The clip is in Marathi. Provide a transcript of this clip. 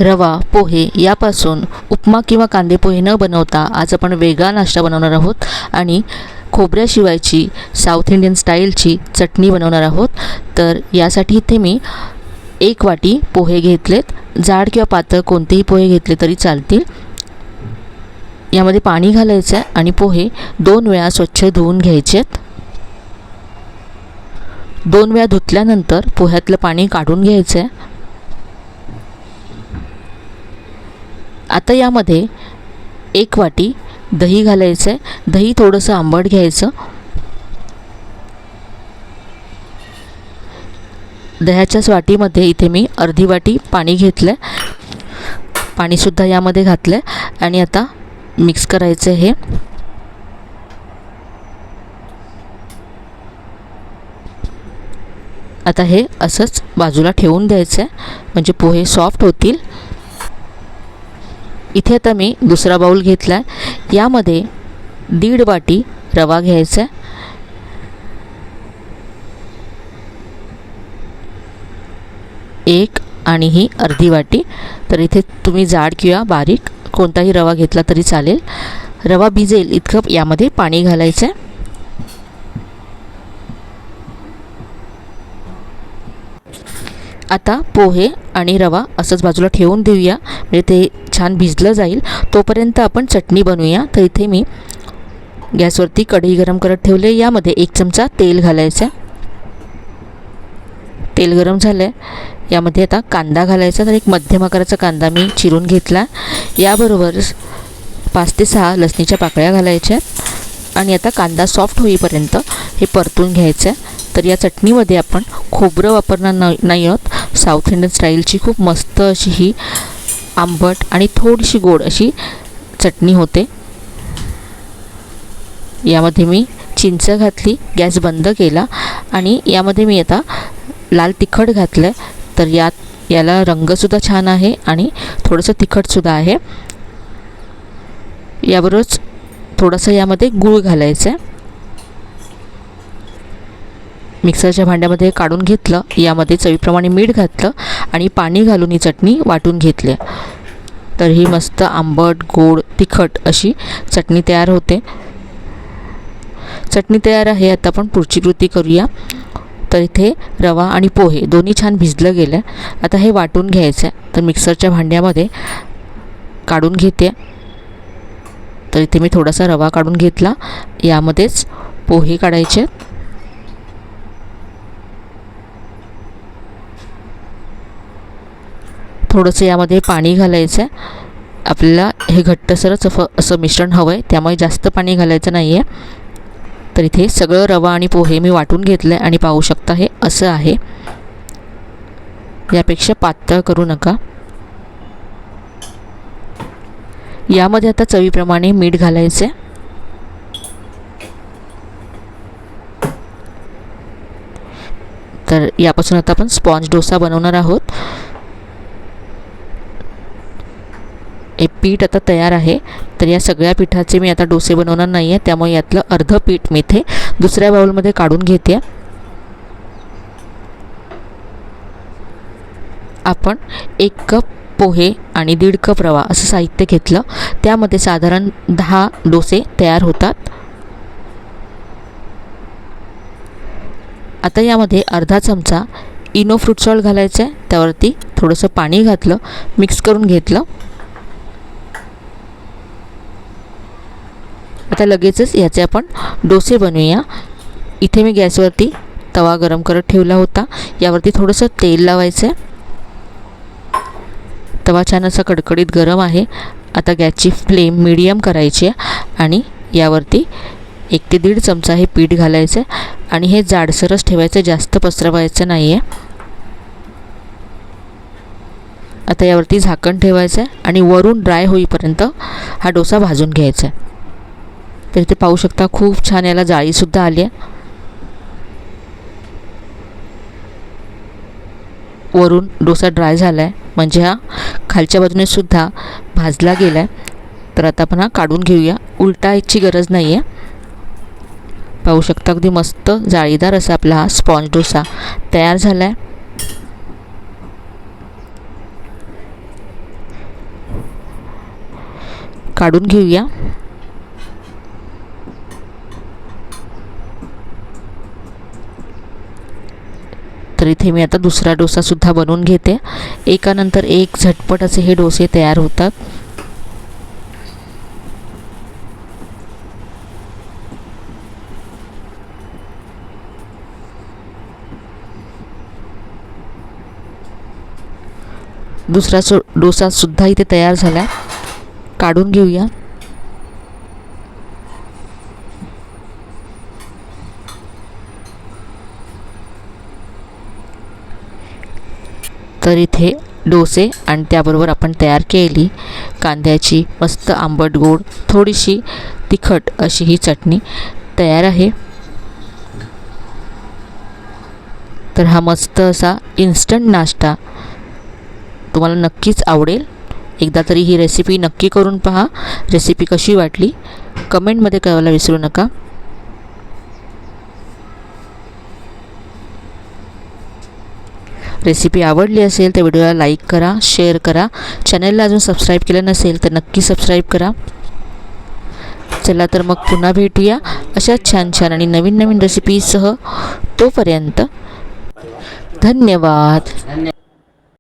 रवा, पोहे यापासून उपमा किंवा कांदे पोहे न बनवता आज आपण वेगळा नाश्ता बनवणार आहोत आणि खोबऱ्याशिवायची साऊथ इंडियन स्टाईलची चटणी बनवणार आहोत। तर यासाठी इथे मी 1 वाटी पोहे घेतलेत। जाड किंवा पातळ कोणतेही पोहे घेतले तरी चालतील। यामध्ये पाणी घालायचं आहे आणि पोहे 2 वेळा स्वच्छ धुवून घ्यायचेत। 2 वेळा धुतल्यानंतर पोह्यातलं पाणी काढून घ्यायचं आहे। आता यामध्ये 1 वाटी दही घालायचं आहे। दही थोडंसं आंबट घ्यायचं। दह्याच्याच वाटीमध्ये इथे मी अर्धी वाटी पाणी घेतलं आहे। पाणीसुद्धा यामध्ये घातलं आहे आणि आता मिक्स करायचं हे। आता हे असंच बाजूला ठेवून द्यायचं आहे म्हणजे पोहे सॉफ्ट होतील। इथे आता मी दुसरा बाउल घेतला आहे। यामध्ये 1.5 वाटी रवा घ्यायचा आहे। एक आणि ही अर्धी वाटी। तर इथे तुम्ही जाड किंवा बारीक कोणताही रवा घेतला तरी चालेल। रवा भिजेल इतकं यामध्ये पाणी घालायचं आहे। आता पोहे आणि रवा असंच बाजूला ठेवून देऊया म्हणजे ते छान भिजलं जाईल। तोपर्यंत आपण चटणी बनवूया। तर इथे मी गॅसवरती कढई गरम करत ठेवले। यामध्ये 1 चमचा तेल घालायचं। तेल गरम झालं। यामध्ये आता कांदा घालायचा। तर एक मध्यम आकाराचा कांदा मी चिरून घेतला। याबरोबर 5 ते 6 लसणीच्या पाकळ्या घालायच्या आणि आता कांदा सॉफ्ट होईपर्यंत हे परतून घ्यायचं आहे। तर या चटणीमध्ये आपण खोबरं वापरणार नाही आहोत। साऊथ इंडियन स्टाईलची खूप मस्त अशी ही आंबट आणि थोडीशी गोड अशी चटणी होते। यामध्ये मी चिंच घातली। गॅस बंद केला आणि यामध्ये मी आता लाल तिखट घातलं। तर याला रंगसुद्धा छान आहे आणि थोडंसं तिखटसुद्धा आहे। याबरोबरच थोडंसं यामध्ये गूळ घालायचं आहे। मिक्सरच्या भांड्यामध्ये काढून घेतलं। यामध्ये चवीप्रमाणे मीठ घातलं आणि पाणी घालून ही चटणी वाटून घेतली। तर ही मस्त आंबट गोड तिखट अशी चटणी तयार होते। चटणी तयार आहे। आता आपण पुढची कृती करूया। तर इथे रवा आणि पोहे दोन्ही छान भिजलं गेलं। आता हे वाटून घ्यायचं आहे। तर मिक्सरच्या भांड्यामध्ये काढून घेते। तर इथे मी थोडासा रवा काढून घेतला। यामध्येच पोहे काढायचे। थोडंसं यामध्ये पाणी घालायचं आहे। आपल्याला हे घट्टसरच असं मिश्रण हवं आहे त्यामुळे जास्त पाणी घालायचं नाही आहे। तर इथे सगळं रवा आणि पोहे मी वाटून घेतलं आहे आणि पाहू शकता हे असं आहे। यापेक्षा पातळ करू नका। यामध्ये आता चवीप्रमाणे मीठ घालायचं आहे। तर यापासून आता आपण स्पॉन्ज डोसा बनवणार आहोत। हे पीठ आता तयार आहे। तर या सगळ्या पिठाचे मी आता डोसे बनवणार नाही आहे त्यामुळे यातलं अर्धं पीठ मी इथे दुसऱ्या बाउलमध्ये काढून घेते। आपण 1 कप पोहे आणि 1.5 कप रवा असं साहित्य घेतलं। त्यामध्ये साधारण 10 डोसे तयार होतात। आता यामध्ये अर्धा चमचा इनो फ्रूट सॉल्ट घालायचं आहे। त्यावरती थोडंसं पाणी घातलं, मिक्स करून घेतलं। आता लगेचच याचे आपण डोसे बनवूया। इथे मी गॅसवरती तवा गरम करत ठेवला होता। यावरती थोडंसं तेल लावायचं आहे। तवा छान असा कडकडीत गरम आहे। आता गॅसची फ्लेम मीडियम करायची आहे आणि यावरती 1 ते 1.5 चमचा हे पीठ घालायचं आहे आणि हे जाडसरच ठेवायचं, जास्त पसरवायचं नाही आहे। आता यावरती झाकण ठेवायचं आहे आणि वरून ड्राय होईपर्यंत हा डोसा भाजून घ्यायचा आहे। तर इथे पाहू शकता खूप छान याला जाळीसुद्धा आली आहे। वरून डोसा ड्राय झाला आहे म्हणजे हा खालच्या बाजूने सुद्धा भाजला गेला आहे। तर आता आपण हा काढून घेऊया। उलटायची गरज नाही आहे। पाहू शकता अगदी मस्त जाळीदार असा आपला हा स्पॉन्ज डोसा तयार झाला आहे। काढून घेऊया. तर इथे मी आता दुसरा डोसासुद्धा बनवून घेते. एकानंतर एक झटपट असे हे डोसे तयार होतात. दुसरा डोसासुद्धा इथे तयार झाला. काढून घेऊया. तर इथे डोसे आणि त्याबरोबर आपण तयार केली कांद्याची मस्त आंबट गोड थोडीशी तिखट अशी ही चटणी तयार आहे. तर हा मस्त असा इन्स्टंट नाश्ता तुम्हाला नक्कीच आवडेल. एकदा तरी ही रेसिपी नक्की करून पहा. रेसिपी कशी वाटली कमेंटमध्ये कळवायला विसरू नका. रेसिपी आवडली असेल तर व्हिडिओला लाईक करा, शेअर करा. चॅनलला अजून सबस्क्राईब केलं नसेल तर नक्की सबस्क्राईब करा. चला तर मग पुन्हा भेटूया अशा छान छान आणि नवीन नवीन रेसिपीसह. तोपर्यंत धन्यवाद.